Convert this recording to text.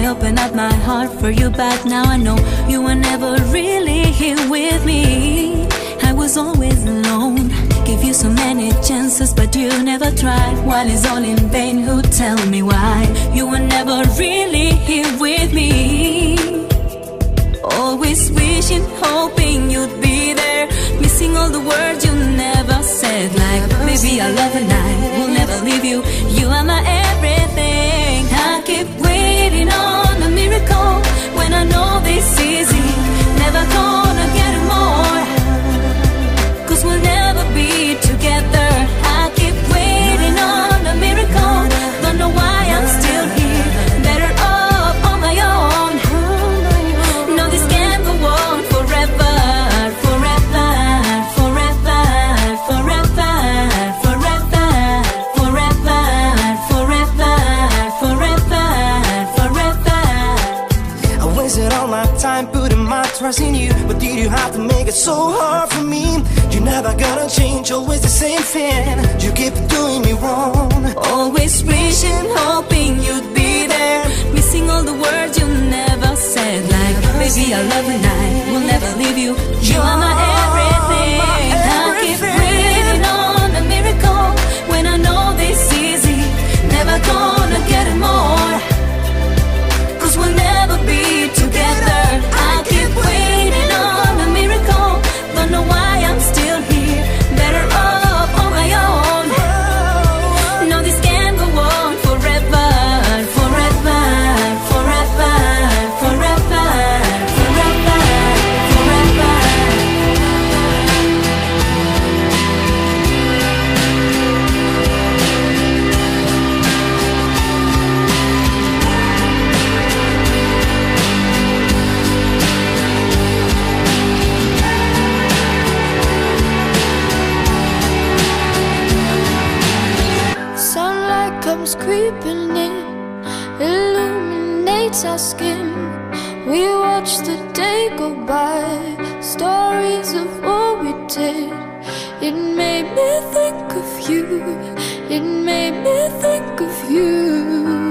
I open up my heart for you, but now I know you were never really here with me. I was always alone, gave you so many chances, but you never tried. While it's all in vain, who tell me why you were never really here with me? Always wishing, hoping you'd be there, missing all the words you never said, like baby I love and I will never leave you. You are my everything. I keep waiting on a miracle when I know this easy, never gonna get more, 'cause we'll never be together. I keep waiting on a miracle, don't know why I'm still here, better off on my own. No, this can't go on forever, forever, forever, forever, forever, forever, forever, forever, forever. I wasted all my time putting my trust in you, but did you have to make it so hard for me? You're never gonna change, always the same thing. You keep doing me wrong. Always wishing, hoping you'd be there, missing all the words you never said, like baby I love and I will never leave you. You are my everything. I keep waiting on a miracle when I know this easy, never gonna get more, 'cause we'll never be together. I keep waiting on a miracle, don't know why I'm still here, better off on my own. No, this can't go on forever, forever, forever, forever, forever, forever. Sunlight comes creeping in, illuminates our skin. We watch the day go by, stories of what we did. It made me think of you, it made me think of you.